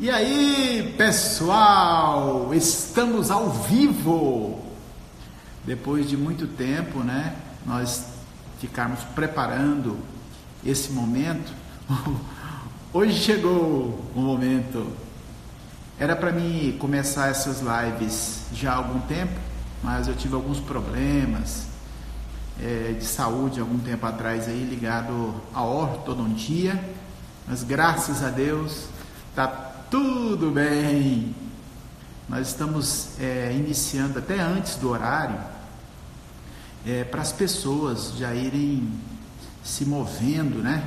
E aí, pessoal, estamos ao vivo. Depois de muito tempo, né, nós ficarmos preparando esse momento. Hoje chegou o momento. Era para mim começar essas lives já há algum tempo, mas eu tive alguns problemas de saúde algum tempo atrás aí, ligado à ortodontia, mas graças a Deus tá tudo bem. Nós estamos iniciando até antes do horário, para as pessoas já irem se movendo, né,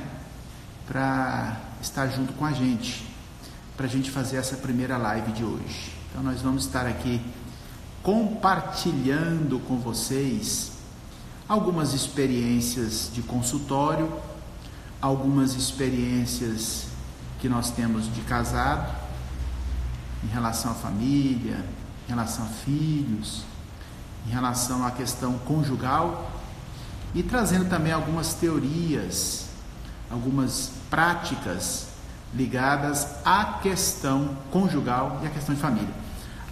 para estar junto com a gente, para a gente fazer essa primeira live de hoje. Então nós vamos estar aqui compartilhando com vocês algumas experiências de consultório, algumas experiências que nós temos de casado, em relação à família, em relação a filhos, em relação à questão conjugal, e trazendo também algumas teorias, algumas práticas ligadas à questão conjugal e à questão de família.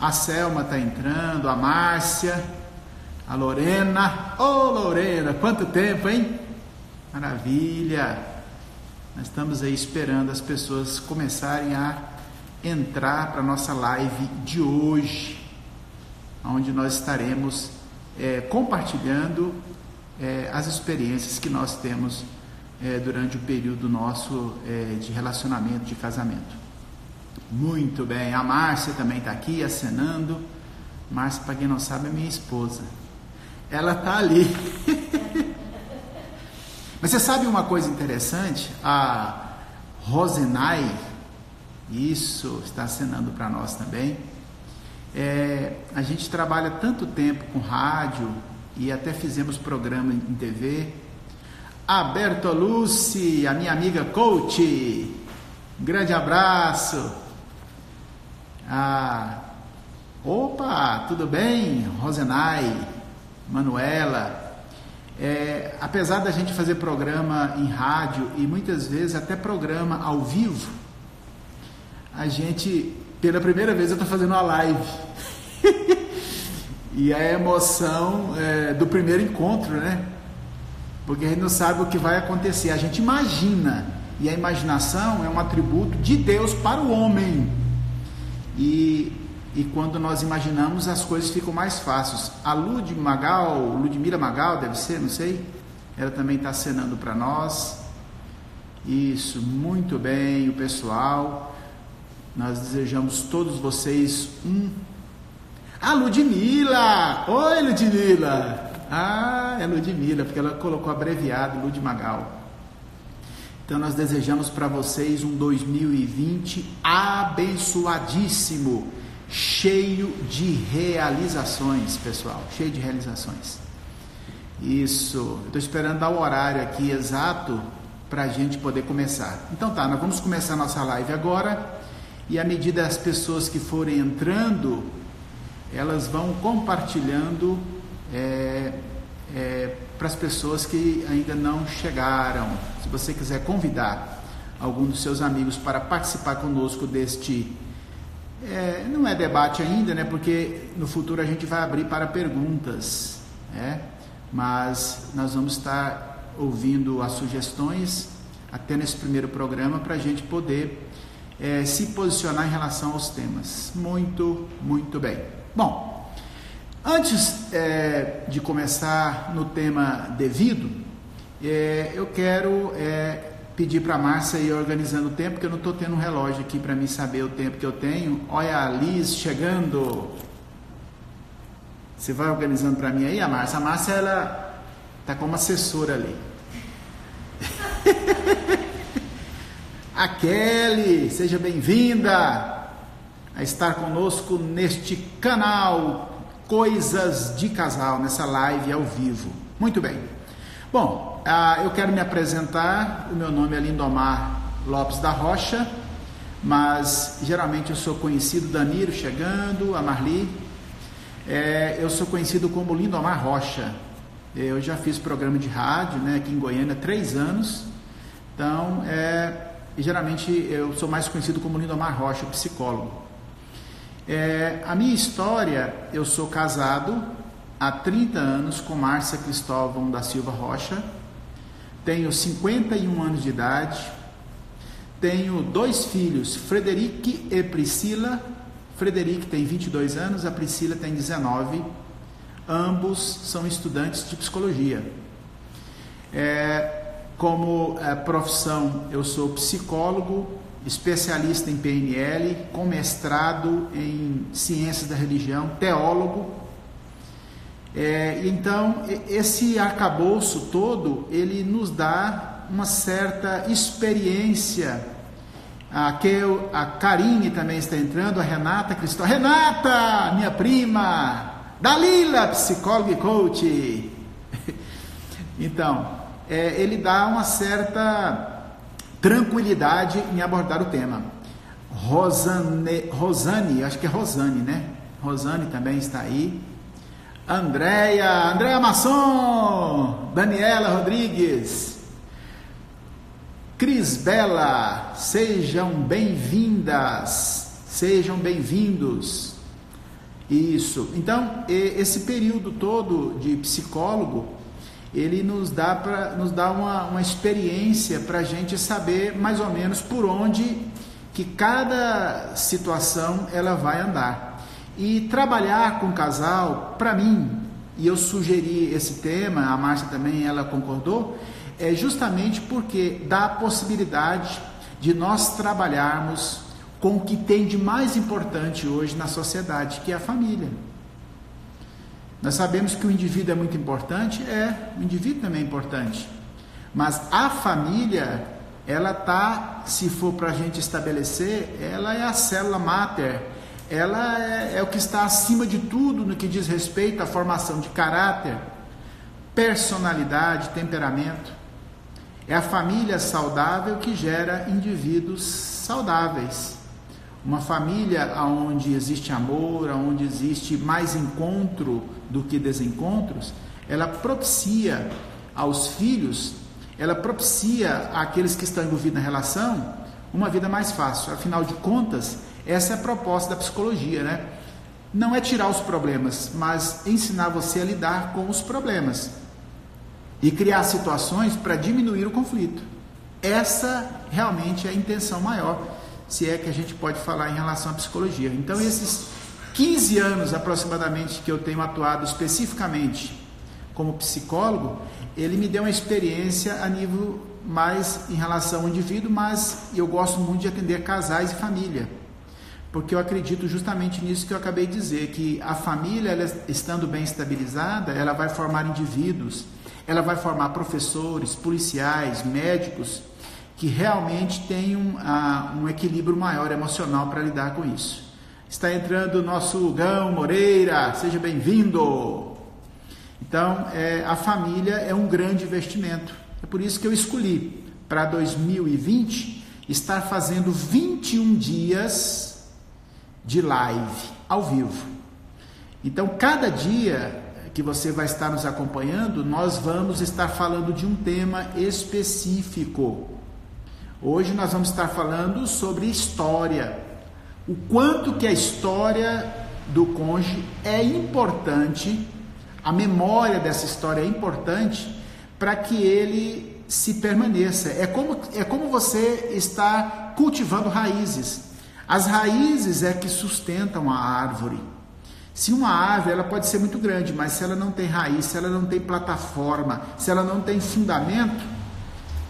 A Selma está entrando, a Márcia, a Lorena. Ô Lorena, quanto tempo, hein? Maravilha! Nós estamos aí esperando as pessoas começarem a entrar para a nossa live de hoje, onde nós estaremos compartilhando as experiências que nós temos durante o período nosso de relacionamento, de casamento. Muito bem, a Márcia também está aqui acenando. Márcia, para quem não sabe, é minha esposa. Ela está ali. Mas você sabe uma coisa interessante? A Rosenay, isso, está acenando para nós também. A gente trabalha tanto tempo com rádio e até fizemos programa em TV. A Bertolucci, a minha amiga coach, um grande abraço. Opa, tudo bem? Rosenay, Manuela. Apesar da gente fazer programa em rádio e muitas vezes até programa ao vivo, a gente, pela primeira vez eu estou fazendo uma live. E a emoção do primeiro encontro, né? Porque a gente não sabe o que vai acontecer, a gente imagina, e a imaginação é um atributo de Deus para o homem. E quando nós imaginamos, as coisas ficam mais fáceis. A Ludmila Magal, deve ser, não sei, ela também está acenando para nós. Isso, muito bem, o pessoal. Nós desejamos todos vocês A Ludmila! Oi, Ludmila! É Ludmila, porque ela colocou abreviado Lud Magal. Então nós desejamos para vocês um 2020 abençoadíssimo, cheio de realizações, pessoal, cheio de realizações. Isso, estou esperando dar o horário aqui exato para a gente poder começar. Então tá, nós vamos começar a nossa live agora, e à medida as pessoas que forem entrando, elas vão compartilhando para as pessoas que ainda não chegaram. Se você quiser convidar algum dos seus amigos para participar conosco deste não é debate ainda, né? Porque no futuro a gente vai abrir para perguntas, mas nós vamos estar ouvindo as sugestões até nesse primeiro programa para a gente poder se posicionar em relação aos temas. Muito, muito bem. Bom, antes de começar no tema devido, eu quero pedir para a Márcia ir organizando o tempo, porque eu não estou tendo um relógio aqui para mim saber o tempo que eu tenho. Olha a Liz chegando. Você vai organizando para mim aí, a Márcia? A Márcia, ela está como assessora ali. A Kelly, seja bem-vinda a estar conosco neste canal Coisas de Casal, nessa live ao vivo. Muito bem. Bom, eu quero me apresentar. O meu nome é Lindomar Lopes da Rocha, mas geralmente eu sou conhecido, Danilo chegando, a Marli, eu sou conhecido como Lindomar Rocha. Eu já fiz programa de rádio, né, aqui em Goiânia há 3 anos, então e geralmente eu sou mais conhecido como Lindomar Rocha, psicólogo. A minha história, eu sou casado há 30 anos com Márcia Cristóvão da Silva Rocha, tenho 51 anos de idade, tenho 2 filhos, Frederic e Priscila. Frederic tem 22 anos, a Priscila tem 19, ambos são estudantes de psicologia. Como profissão, eu sou psicólogo, especialista em PNL, com mestrado em ciências da religião, teólogo. Então, esse arcabouço todo, ele nos dá uma certa experiência. A Karine também está entrando, a Renata Cristóvão. Renata, minha prima, Dalila, psicóloga e coach. Então, ele dá uma certa tranquilidade em abordar o tema. Rosane, acho que é Rosane, né? Rosane também está aí. Andréia Masson, Daniela Rodrigues, Cris Bela, sejam bem-vindas, sejam bem-vindos. Isso. Então, esse período todo de psicólogo, ele nos dá uma experiência para a gente saber mais ou menos por onde que cada situação ela vai andar. E trabalhar com casal, para mim, e eu sugeri esse tema, a Márcia também, ela concordou, é justamente porque dá a possibilidade de nós trabalharmos com o que tem de mais importante hoje na sociedade, que é a família. Nós sabemos que o indivíduo é muito importante, o indivíduo também é importante, mas a família, ela se for para a gente estabelecer, ela é a célula máter, ela é o que está acima de tudo no que diz respeito à formação de caráter, personalidade, temperamento. É a família saudável que gera indivíduos saudáveis. Uma família onde existe amor, onde existe mais encontro do que desencontros, ela propicia aos filhos, ela propicia àqueles que estão envolvidos na relação uma vida mais fácil. Afinal de contas, essa é a proposta da psicologia, né? Não é tirar os problemas, mas ensinar você a lidar com os problemas e criar situações para diminuir o conflito. Essa realmente é a intenção maior, se é que a gente pode falar em relação à psicologia. Então, esses 15 anos aproximadamente que eu tenho atuado especificamente como psicólogo, ele me deu uma experiência a nível mais em relação ao indivíduo, mas eu gosto muito de atender casais e família, porque eu acredito justamente nisso que eu acabei de dizer, que a família, ela estando bem estabilizada, ela vai formar indivíduos, ela vai formar professores, policiais, médicos, que realmente tenham um equilíbrio maior emocional para lidar com isso. Está entrando o nosso Gão Moreira, seja bem-vindo! Então, a família é um grande investimento. É por isso que eu escolhi, para 2020, estar fazendo 21 dias de live, ao vivo. Então, cada dia que você vai estar nos acompanhando, nós vamos estar falando de um tema específico. Hoje nós vamos estar falando sobre história. O quanto que a história do cônjuge é importante, a memória dessa história é importante para que ele se permaneça. É como você está cultivando raízes. As raízes é que sustentam a árvore. Se uma árvore, ela pode ser muito grande, mas se ela não tem raiz, se ela não tem plataforma, se ela não tem fundamento,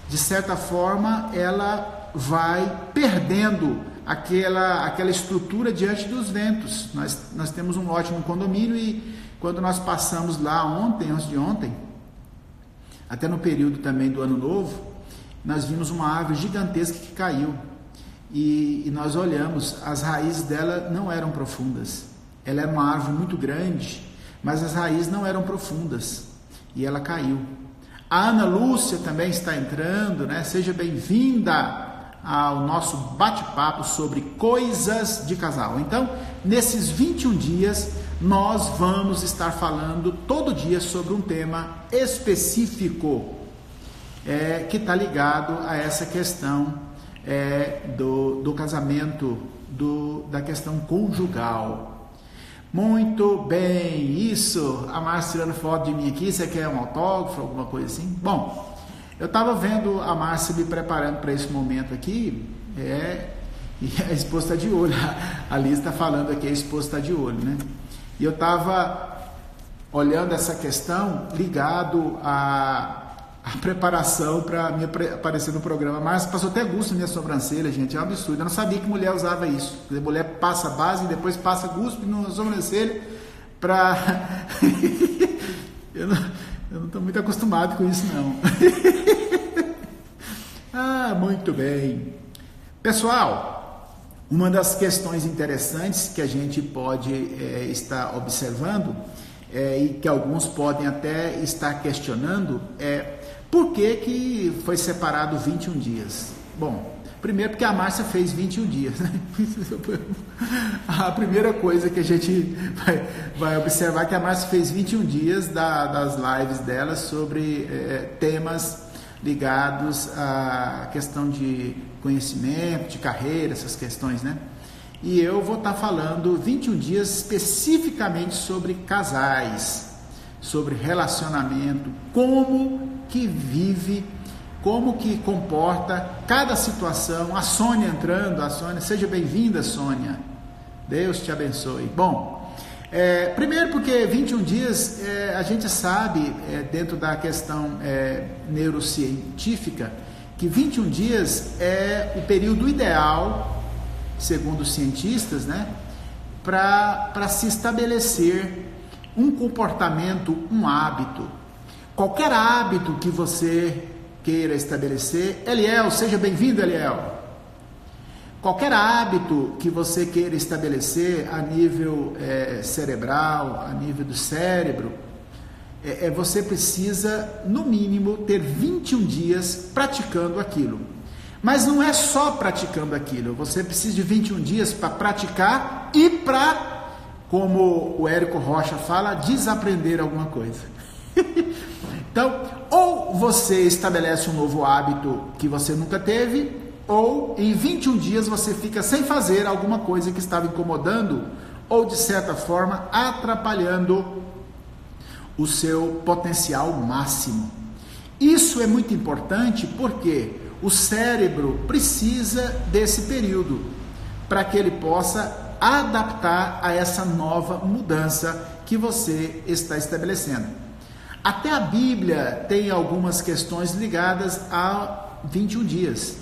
de certa forma, ela vai perdendo aquela estrutura diante dos ventos. Nós temos um ótimo condomínio e quando nós passamos lá antes de ontem, até no período também do ano novo, nós vimos uma árvore gigantesca que caiu e nós olhamos, as raízes dela não eram profundas. Ela era uma árvore muito grande, mas as raízes não eram profundas e ela caiu. A Ana Lúcia também está entrando, né? Seja bem-vinda ao nosso bate-papo sobre coisas de casal. Então, nesses 21 dias, nós vamos estar falando todo dia sobre um tema específico que está ligado a essa questão do casamento, da questão conjugal. Muito bem, isso. A Márcia tirando foto de mim aqui. Você quer um autógrafo, alguma coisa assim? Bom, eu estava vendo a Márcia me preparando para esse momento aqui, e a esposa está de olho. A Liz está falando aqui, a esposa está de olho, né? E eu estava olhando essa questão ligado à preparação para me aparecer no programa. Mas passou até gusto na minha sobrancelha, gente, é um absurdo. Eu não sabia que mulher usava isso. A mulher passa base e depois passa guspe na sobrancelha para... eu não estou muito acostumado com isso, não. Muito bem. Pessoal, uma das questões interessantes que a gente pode estar observando e que alguns podem até estar questionando por que foi separado 21 dias? Bom, primeiro porque a Márcia fez 21 dias, né? A primeira coisa que a gente vai observar é que a Márcia fez 21 dias das lives dela sobre temas ligados à questão de conhecimento, de carreira, essas questões, né? E eu vou estar falando 21 dias especificamente sobre casais, sobre relacionamento, como que vive, como que comporta cada situação. A Sônia entrando, seja bem-vinda, Sônia. Deus te abençoe. Bom, primeiro porque 21 dias, a gente sabe, dentro da questão neurocientífica, que 21 dias é o período ideal, segundo os cientistas, né, para se estabelecer um comportamento, um hábito. Qualquer hábito que você queira estabelecer, Eliel, seja bem-vindo, Eliel. Qualquer hábito que você queira estabelecer a nível cerebral, a nível do cérebro, você precisa, no mínimo, ter 21 dias praticando aquilo. Mas não é só praticando aquilo, você precisa de 21 dias para praticar e para, como o Érico Rocha fala, desaprender alguma coisa. Então, ou você estabelece um novo hábito que você nunca teve, ou em 21 dias você fica sem fazer alguma coisa que estava incomodando ou, de certa forma, atrapalhando o seu potencial máximo. Isso é muito importante porque o cérebro precisa desse período para que ele possa adaptar a essa nova mudança que você está estabelecendo. Até a Bíblia tem algumas questões ligadas a 21 dias.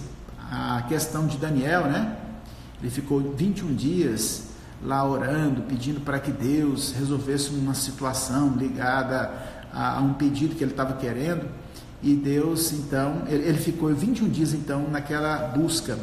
A questão de Daniel, né? Ele ficou 21 dias lá orando, pedindo para que Deus resolvesse uma situação ligada a um pedido que ele estava querendo. E Deus, então, ele ficou 21 dias, então, naquela busca.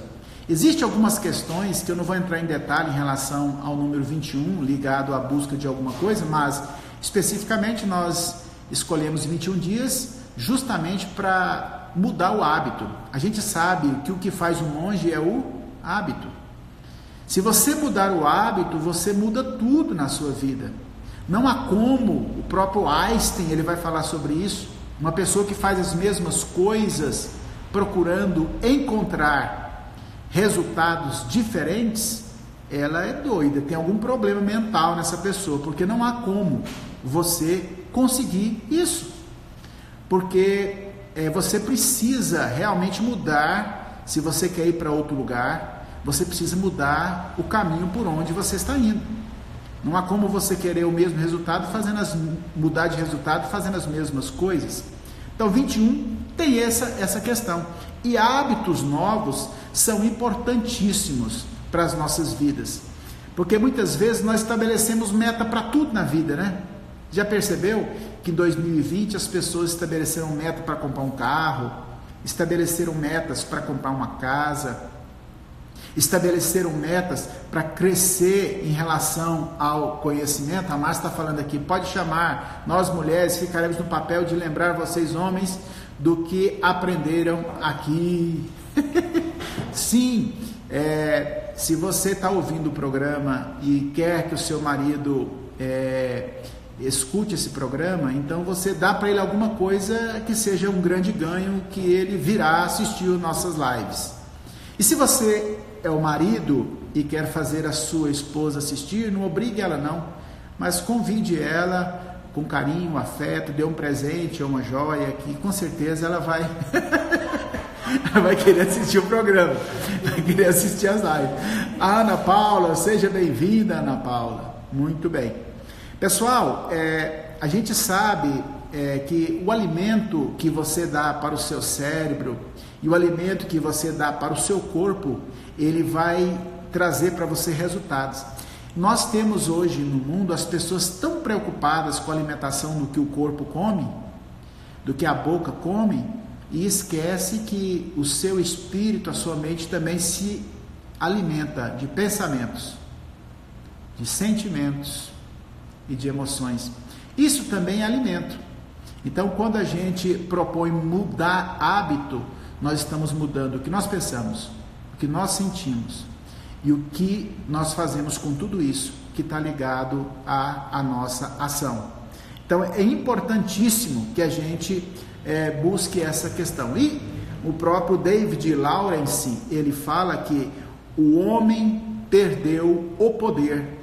Existem algumas questões que eu não vou entrar em detalhe em relação ao número 21, ligado à busca de alguma coisa, mas, especificamente, nós escolhemos 21 dias justamente para mudar o hábito. A gente sabe que o que faz um monge é o hábito. Se você mudar o hábito, você muda tudo na sua vida. Não há como, o próprio Einstein, ele vai falar sobre isso, uma pessoa que faz as mesmas coisas, procurando encontrar resultados diferentes, ela é doida, tem algum problema mental nessa pessoa, porque não há como você conseguir isso. Porque você precisa realmente mudar, se você quer ir para outro lugar, você precisa mudar o caminho por onde você está indo. Não há como você querer o mesmo resultado, mudar de resultado fazendo as mesmas coisas. Então 21 tem essa questão. E hábitos novos são importantíssimos para as nossas vidas. Porque muitas vezes nós estabelecemos meta para tudo na vida, né? Já percebeu que em 2020 as pessoas estabeleceram meta para comprar um carro, estabeleceram metas para comprar uma casa, estabeleceram metas para crescer em relação ao conhecimento? A Márcia está falando aqui, pode chamar, nós mulheres ficaremos no papel de lembrar vocês homens do que aprenderam aqui. Sim, se você está ouvindo o programa e quer que o seu marido escute esse programa, então você dá para ele alguma coisa que seja um grande ganho, que ele virá assistir nossas lives. E se você é o marido e quer fazer a sua esposa assistir, não obrigue ela não, mas convide ela com carinho, afeto, dê um presente ou uma joia, que com certeza ela vai ela vai querer assistir o programa, vai querer assistir as lives. Ana Paula, seja bem-vinda, Ana Paula. Muito bem. Pessoal, a gente sabe que o alimento que você dá para o seu cérebro e o alimento que você dá para o seu corpo, ele vai trazer para você resultados. Nós temos hoje no mundo as pessoas tão preocupadas com a alimentação do que o corpo come, do que a boca come, e esquece que o seu espírito, a sua mente também se alimenta de pensamentos, de sentimentos e de emoções. Isso também é alimento. Então, quando a gente propõe mudar hábito, nós estamos mudando o que nós pensamos, o que nós sentimos e o que nós fazemos com tudo isso que está ligado à nossa ação. Então, é importantíssimo que a gente busque essa questão. E o próprio David Lawrence, ele fala que o homem perdeu o poder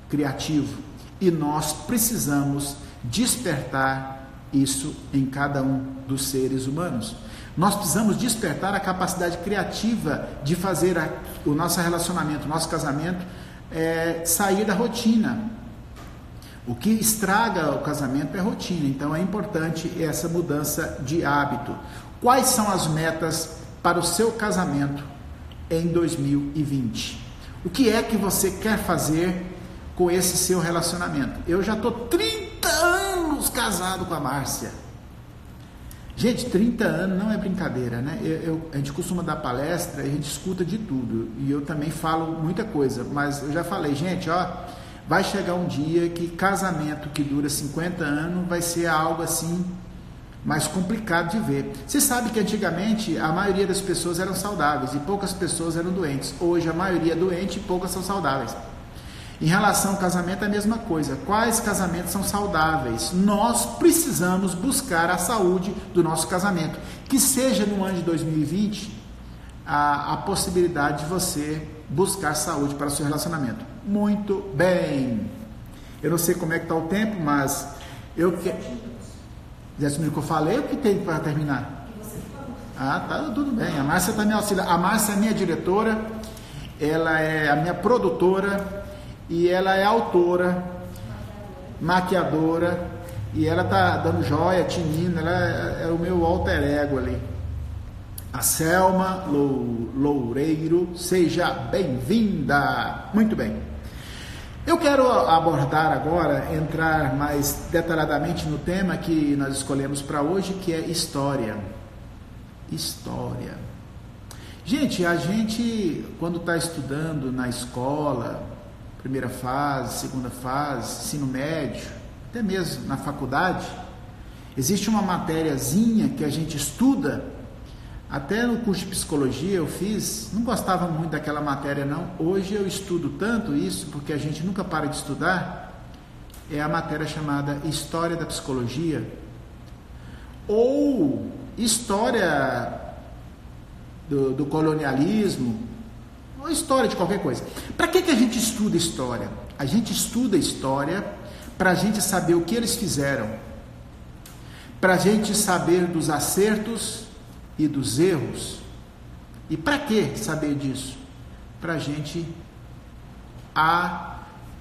criativo e nós precisamos despertar isso em cada um dos seres humanos. Nós precisamos despertar a capacidade criativa de fazer o nosso relacionamento, o nosso casamento sair da rotina. O que estraga o casamento é a rotina, então é importante essa mudança de hábito. Quais são as metas para o seu casamento em 2020? O que é que você quer fazer com esse seu relacionamento? Eu já estou 30 anos casado com a Márcia. Gente, 30 anos não é brincadeira, né? A gente costuma dar palestra e a gente escuta de tudo. E eu também falo muita coisa, mas eu já falei, gente, vai chegar um dia que casamento que dura 50 anos vai ser algo assim mais complicado de ver. Você sabe que antigamente a maioria das pessoas eram saudáveis e poucas pessoas eram doentes. Hoje a maioria é doente e poucas são saudáveis. Em relação ao casamento é a mesma coisa. Quais casamentos são saudáveis? Nós precisamos buscar a saúde do nosso casamento. Que seja no ano de 2020 a possibilidade de você buscar saúde para o seu relacionamento. Muito bem. Eu não sei como é que está o tempo, mas eu quero... 10 minutos que eu falei, o que tem para terminar? Tá tudo bem. A Márcia está me auxiliando. A Márcia é minha diretora, ela é a minha produtora e ela é autora, maquiadora, e ela está dando joia, tinindo, ela é o meu alter ego ali. A Selma Loureiro, seja bem-vinda. Muito bem. Eu quero abordar agora, entrar mais detalhadamente no tema que nós escolhemos para hoje, que é história. História. Gente, a gente, quando está estudando na escola, primeira fase, segunda fase, ensino médio, até mesmo na faculdade, existe uma matériazinha que a gente estuda. Até no curso de psicologia eu fiz, não gostava muito daquela matéria não, hoje eu estudo tanto isso, porque a gente nunca para de estudar, é a matéria chamada História da Psicologia, ou História do colonialismo, ou História de qualquer coisa. Para que a gente estuda história? A gente estuda história para a gente saber o que eles fizeram, para a gente saber dos acertos e dos erros. E para que saber disso? Para a gente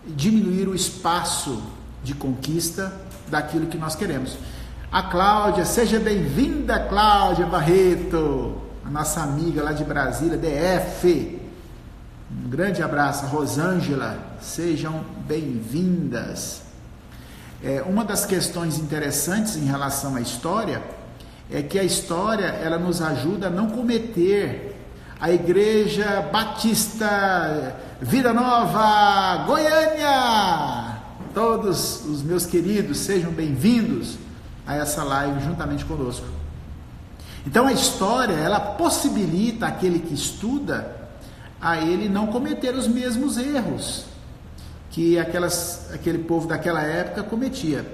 diminuir o espaço de conquista daquilo que nós queremos. A Cláudia, seja bem-vinda, Cláudia Barreto, a nossa amiga lá de Brasília, DF. Um grande abraço. Rosângela, sejam bem-vindas. Uma das questões interessantes em relação à história é que a história, ela nos ajuda a não cometer. A Igreja Batista Vida Nova, Goiânia, todos os meus queridos, sejam bem-vindos a essa live juntamente conosco. Então a história, ela possibilita aquele que estuda a ele não cometer os mesmos erros que aquele povo daquela época cometia.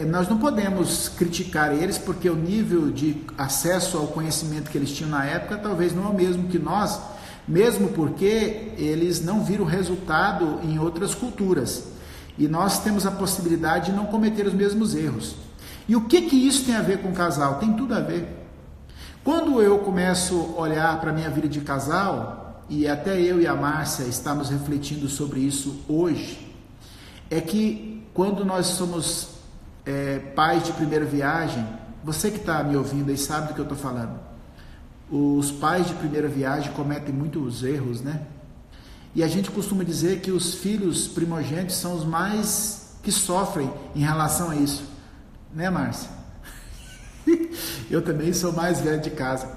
nós não podemos criticar eles, porque o nível de acesso ao conhecimento que eles tinham na época talvez não é o mesmo que nós, mesmo porque eles não viram resultado em outras culturas. E nós temos a possibilidade de não cometer os mesmos erros. E o que isso tem a ver com o casal? Tem tudo a ver. Quando eu começo a olhar para a minha vida de casal, e até eu e a Márcia estamos refletindo sobre isso hoje, é que quando nós somos pais de primeira viagem, você que está me ouvindo aí sabe do que eu estou falando. Os pais de primeira viagem cometem muitos erros, né? E a gente costuma dizer que os filhos primogênitos são os mais que sofrem em relação a isso, né, Márcia? Eu também sou mais velho de casa.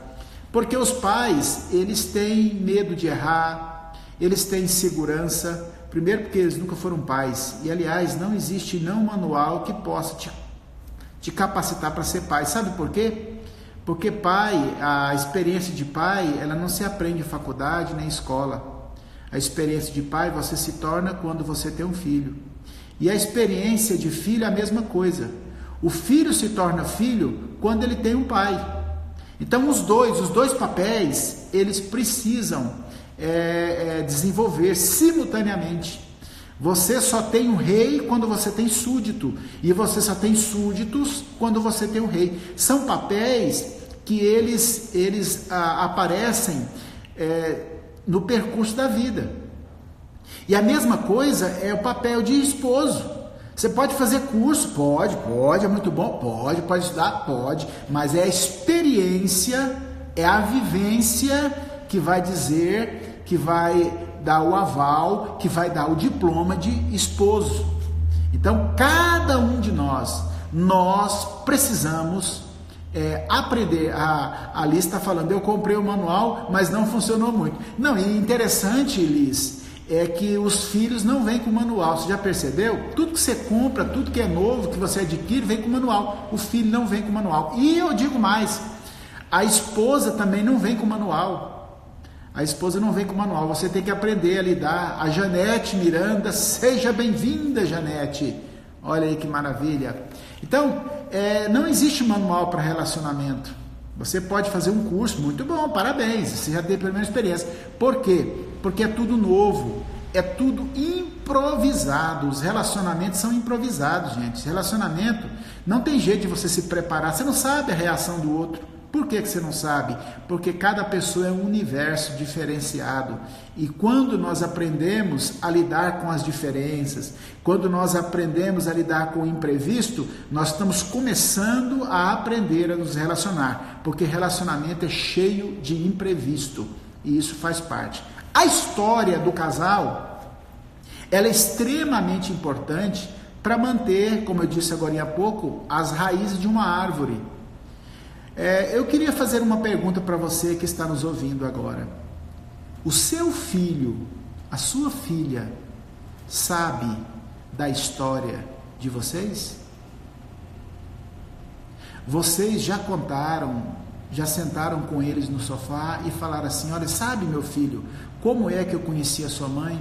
Porque os pais, eles têm medo de errar, eles têm insegurança. Primeiro porque eles nunca foram pais. E aliás, não existe manual que possa te capacitar para ser pai. Sabe por quê? Porque pai, a experiência de pai, ela não se aprende em faculdade nem em escola. A experiência de pai você se torna quando você tem um filho. E a experiência de filho é a mesma coisa. O filho se torna filho quando ele tem um pai. Então os dois papéis, eles precisam desenvolver simultaneamente. Você só tem um rei quando você tem súdito, e você só tem súditos quando você tem um rei. São papéis que eles aparecem no percurso da vida. E a mesma coisa é o papel de esposo. Você pode fazer curso? Pode, é muito bom, pode estudar, pode, mas é a experiência, é a vivência que vai dizer, que vai dar o aval, que vai dar o diploma de esposo. Então, cada um de nós precisamos aprender. A Liz está falando, eu comprei o manual, mas não funcionou muito. Não, e interessante, Liz, é que os filhos não vêm com manual. Você já percebeu? Tudo que você compra, tudo que é novo, que você adquire, vem com manual. O filho não vem com manual. E eu digo mais, a esposa também não vem com manual. A esposa não vem com manual. Você tem que aprender a lidar. A Janete Miranda, seja bem-vinda, Janete. Olha aí que maravilha. Então, não existe manual para relacionamento. Você pode fazer um curso, muito bom, parabéns, você já teve a primeira experiência. Por quê? Porque é tudo novo, é tudo improvisado. Os relacionamentos são improvisados, gente. Relacionamento não tem jeito de você se preparar, você não sabe a reação do outro. Por que você não sabe? Porque cada pessoa é um universo diferenciado. E quando nós aprendemos a lidar com as diferenças, quando nós aprendemos a lidar com o imprevisto, nós estamos começando a aprender a nos relacionar. Porque relacionamento é cheio de imprevisto. E isso faz parte. A história do casal, ela é extremamente importante para manter, como eu disse agora há pouco, as raízes de uma árvore. Eu queria fazer uma pergunta para você que está nos ouvindo agora. O seu filho, a sua filha, sabe da história de vocês? Vocês já contaram, já sentaram com eles no sofá e falaram assim, olha, sabe meu filho, como é que eu conheci a sua mãe?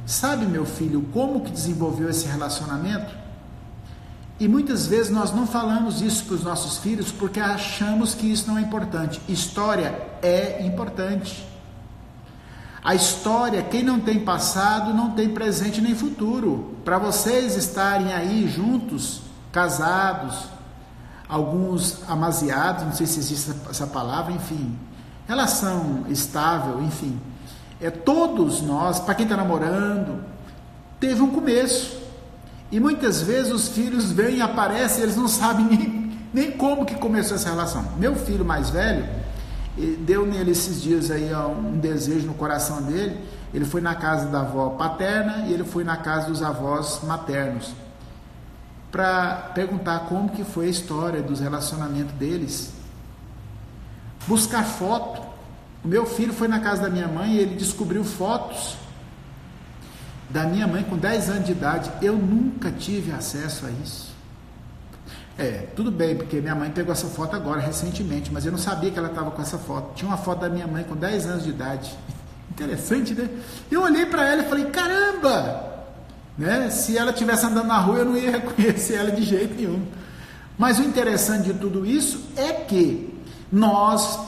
Sabe meu filho, como que desenvolveu esse relacionamento? E muitas vezes nós não falamos isso para os nossos filhos porque achamos que isso não é importante. História é importante. A história, quem não tem passado, não tem presente nem futuro. Para vocês estarem aí juntos, casados, alguns amaziados, não sei se existe essa palavra, enfim, relação estável, enfim. Todos nós, para quem está namorando, teve um começo. E muitas vezes os filhos vêm e aparecem, eles não sabem nem como que começou essa relação. Meu filho mais velho, deu nele esses dias aí um desejo no coração dele. Ele foi na casa da avó paterna e ele foi na casa dos avós maternos para perguntar como que foi a história dos relacionamentos deles. Buscar foto. O meu filho foi na casa da minha mãe e ele descobriu fotos da minha mãe com 10 anos de idade. Eu nunca tive acesso a isso. Tudo bem, porque minha mãe pegou essa foto agora, recentemente, mas eu não sabia que ela estava com essa foto. Tinha uma foto da minha mãe com 10 anos de idade. Interessante, né? Eu olhei para ela e falei, caramba, né? Se ela estivesse andando na rua, eu não ia reconhecer ela de jeito nenhum. Mas o interessante de tudo isso é que nós,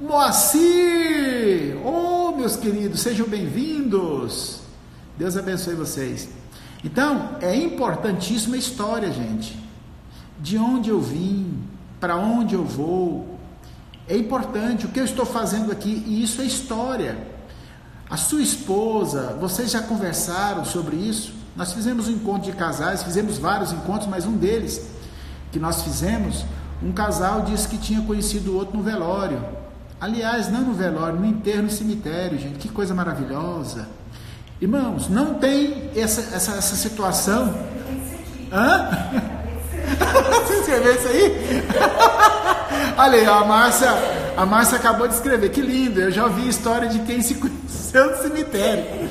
Moacir, meus queridos, sejam bem-vindos. Deus abençoe vocês. Então, é importantíssima a história, gente. De onde eu vim, para onde eu vou. É importante o que eu estou fazendo aqui, e isso é história. A sua esposa, vocês já conversaram sobre isso? Nós fizemos um encontro de casais, fizemos vários encontros, mas um deles que nós fizemos, um casal disse que tinha conhecido o outro no velório. Aliás, não no velório, no enterro no cemitério, gente, que coisa maravilhosa. Irmãos, não tem essa situação. Hã? Você escreveu isso aí? Olha aí, ó, a Márcia acabou de escrever, que lindo, eu já ouvi história de quem se conheceu no cemitério.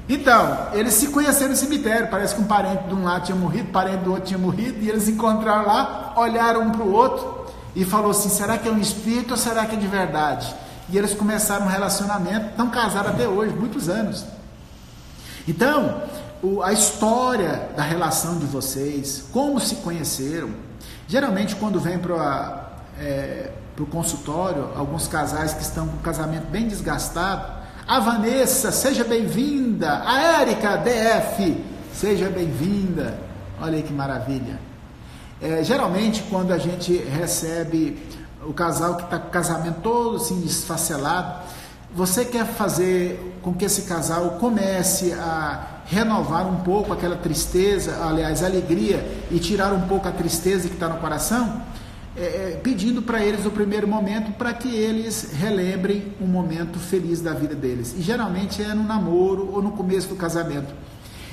Então, eles se conheceram no cemitério, parece que um parente de um lado tinha morrido, parente do outro tinha morrido, e eles se encontraram lá, olharam um para o outro, e falou assim, será que é um espírito ou será que é de verdade? E eles começaram um relacionamento, estão casados até hoje, muitos anos. Então, a história da relação de vocês, como se conheceram, geralmente quando vem para o consultório, alguns casais que estão com o casamento bem desgastado, a Vanessa, seja bem-vinda, a Érica, DF, seja bem-vinda, olha aí que maravilha. Geralmente quando a gente recebe o casal que está com o casamento todo assim desfacelado, você quer fazer com que esse casal comece a renovar um pouco aquela tristeza, aliás, a alegria, e tirar um pouco a tristeza que está no coração, pedindo para eles o primeiro momento para que eles relembrem um momento feliz da vida deles. E geralmente é no namoro ou no começo do casamento.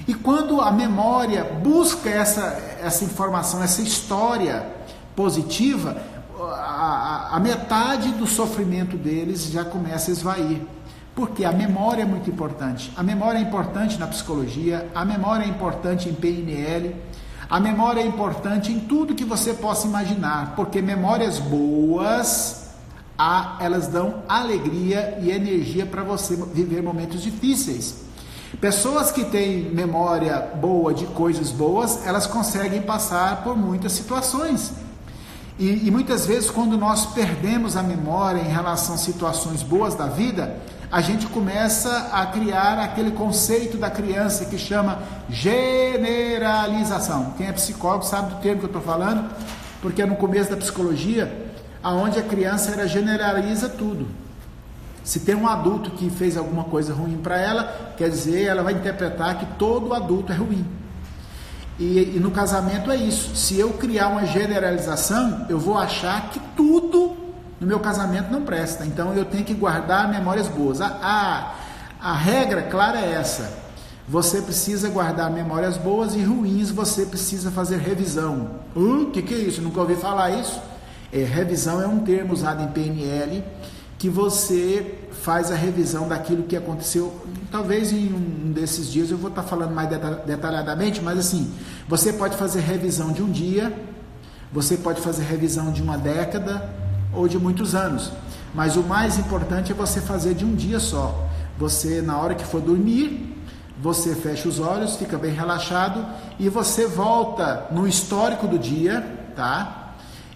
E quando a memória busca essa informação, essa história positiva, a metade do sofrimento deles já começa a esvair. Porque a memória é muito importante. A memória é importante na psicologia, a memória é importante em PNL, a memória é importante em tudo que você possa imaginar, porque memórias boas, elas dão alegria e energia para você viver momentos difíceis. Pessoas que têm memória boa de coisas boas, elas conseguem passar por muitas situações. E muitas vezes, quando nós perdemos a memória em relação a situações boas da vida, a gente começa a criar aquele conceito da criança que chama generalização. Quem é psicólogo sabe do termo que eu estou falando, porque é no começo da psicologia, aonde a criança generaliza tudo. Se tem um adulto que fez alguma coisa ruim para ela, quer dizer, ela vai interpretar que todo adulto é ruim. E no casamento é isso. Se eu criar uma generalização, eu vou achar que tudo no meu casamento não presta. Então eu tenho que guardar memórias boas. A regra clara é essa. Você precisa guardar memórias boas e ruins, você precisa fazer revisão. O que é isso? Nunca ouvi falar isso. Revisão é um termo usado em PNL, que você faz a revisão daquilo que aconteceu. Talvez em um desses dias eu vou estar falando mais detalhadamente, mas assim, você pode fazer revisão de um dia, você pode fazer revisão de uma década ou de muitos anos, mas o mais importante é você fazer de um dia só. Você, na hora que for dormir, você fecha os olhos, fica bem relaxado e você volta no histórico do dia, tá?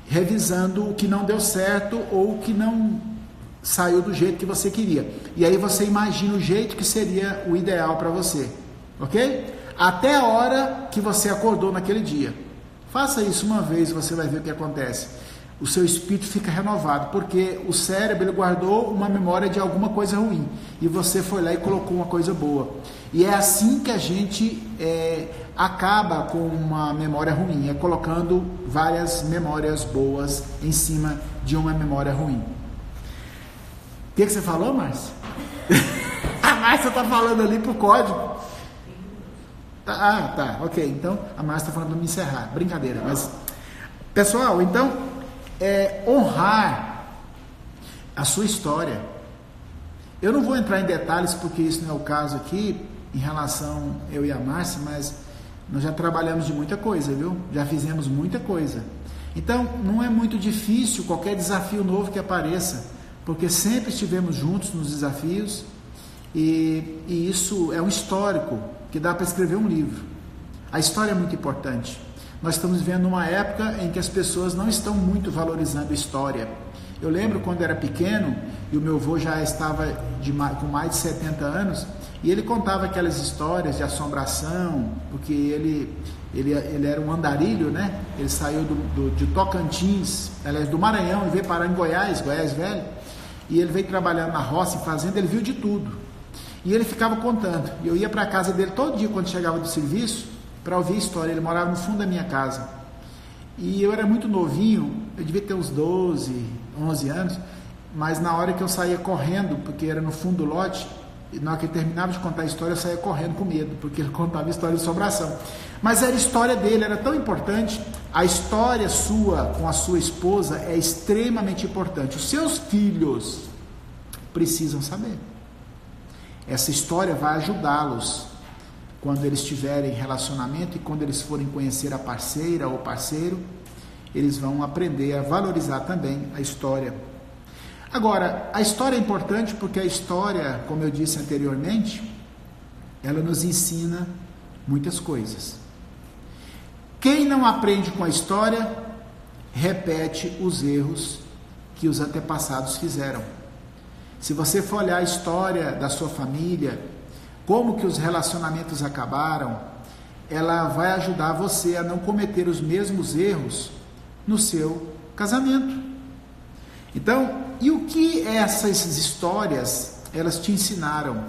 Revisando o que não deu certo ou o que não saiu do jeito que você queria. E aí você imagina o jeito que seria o ideal para você, ok? Até a hora que você acordou naquele dia. Faça isso uma vez e você vai ver o que acontece. O seu espírito fica renovado, porque o cérebro ele guardou uma memória de alguma coisa ruim, e você foi lá e colocou uma coisa boa. E é assim que a gente acaba com uma memória ruim, colocando várias memórias boas em cima de uma memória ruim. O que você falou, Márcia? A Márcia está falando ali pro código. Tá, ok. Então a Márcia está falando para me encerrar. Brincadeira, mas pessoal, então honrar a sua história. Eu não vou entrar em detalhes porque isso não é o caso aqui em relação eu e a Márcia, mas nós já trabalhamos de muita coisa, viu? Já fizemos muita coisa. Então não é muito difícil qualquer desafio novo que apareça, porque sempre estivemos juntos nos desafios e isso é um histórico que dá para escrever um livro. A história é muito importante. Nós estamos vivendo uma época em que as pessoas não estão muito valorizando a história. Eu lembro quando era pequeno e o meu avô já estava com mais de 70 anos e ele contava aquelas histórias de assombração, porque ele era um andarilho, né? Ele saiu de Tocantins, aliás, do Maranhão, e veio parar em Goiás Velho, e ele veio trabalhando na roça e fazenda, ele viu de tudo. E ele ficava contando. E eu ia para a casa dele todo dia quando chegava do serviço para ouvir a história. Ele morava no fundo da minha casa. E eu era muito novinho, eu devia ter uns 12, 11 anos, mas na hora que eu saía correndo, porque era no fundo do lote, e na hora que ele terminava de contar a história, eu saía correndo com medo, porque ele contava a história de assombração. Mas era a história dele, era tão importante. A história sua com a sua esposa é extremamente importante. Os seus filhos precisam saber. Essa história vai ajudá-los quando eles tiverem relacionamento e quando eles forem conhecer a parceira ou parceiro, eles vão aprender a valorizar também a história. Agora, a história é importante porque a história, como eu disse anteriormente, ela nos ensina muitas coisas. Quem não aprende com a história, repete os erros que os antepassados fizeram. Se você for olhar a história da sua família, como que os relacionamentos acabaram, ela vai ajudar você a não cometer os mesmos erros no seu casamento. Então, e o que essas histórias, elas te ensinaram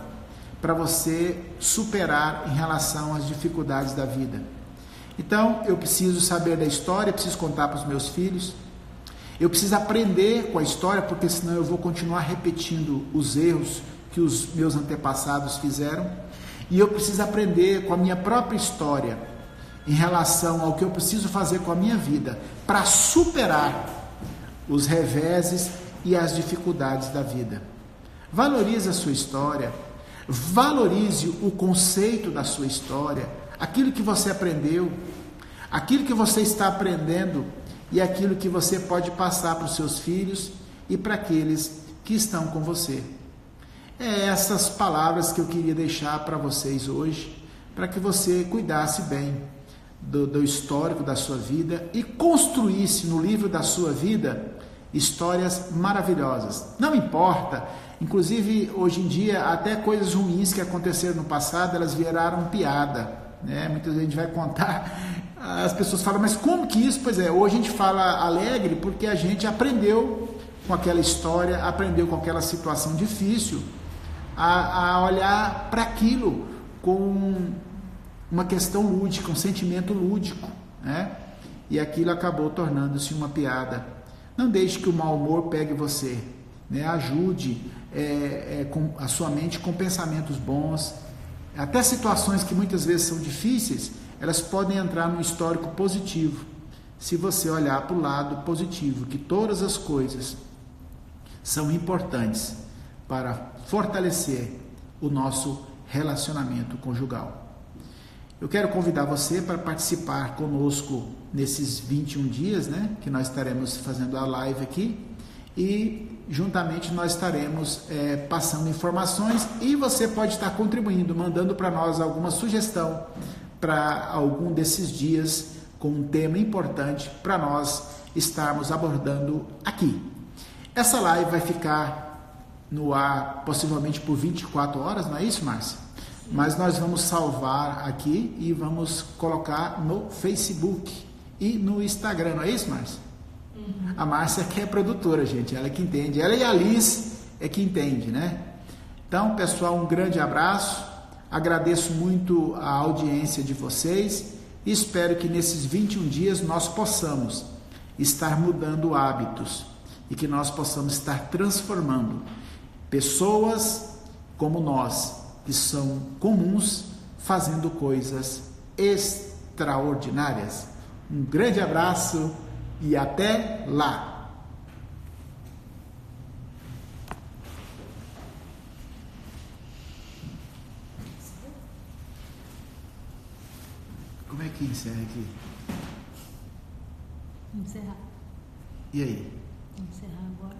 para você superar em relação às dificuldades da vida? Então, eu preciso saber da história, preciso contar para os meus filhos, eu preciso aprender com a história, porque senão eu vou continuar repetindo os erros que os meus antepassados fizeram, e eu preciso aprender com a minha própria história em relação ao que eu preciso fazer com a minha vida para superar os reveses e as dificuldades da vida. Valorize a sua história, valorize o conceito da sua história, aquilo que você aprendeu, aquilo que você está aprendendo e aquilo que você pode passar para os seus filhos e para aqueles que estão com você. É essas palavras que eu queria deixar para vocês hoje, para que você cuidasse bem do histórico da sua vida e construísse no livro da sua vida histórias maravilhosas. Não importa, inclusive hoje em dia até coisas ruins que aconteceram no passado, elas viraram piada, né? Muitas vezes a gente vai contar, as pessoas falam, mas como que isso? Pois é, hoje a gente fala alegre porque a gente aprendeu com aquela história, aprendeu com aquela situação difícil a olhar para aquilo com uma questão lúdica, um sentimento lúdico, né? E aquilo acabou tornando-se uma piada. Não deixe que o mau humor pegue você, né? Ajude com a sua mente com pensamentos bons. Até situações que muitas vezes são difíceis, elas podem entrar no histórico positivo, se você olhar para o lado positivo, que todas as coisas são importantes para fortalecer o nosso relacionamento conjugal. Eu quero convidar você para participar conosco nesses 21 dias, né, que nós estaremos fazendo a live aqui, e juntamente nós estaremos passando informações, e você pode estar contribuindo, mandando para nós alguma sugestão para algum desses dias com um tema importante para nós estarmos abordando aqui. Essa live vai ficar no ar possivelmente por 24 horas, não é isso, Márcia? Mas nós vamos salvar aqui e vamos colocar no Facebook e no Instagram, não é isso, Márcia? Uhum. A Márcia que é produtora, gente, ela é que entende, ela e a Liz é que entende, né? Então, pessoal, um grande abraço, agradeço muito a audiência de vocês e espero que nesses 21 dias nós possamos estar mudando hábitos e que nós possamos estar transformando pessoas como nós, que são comuns, fazendo coisas extraordinárias. Um grande abraço e até lá! Como é que encerra aqui? Encerrar. E aí? Encerrar agora.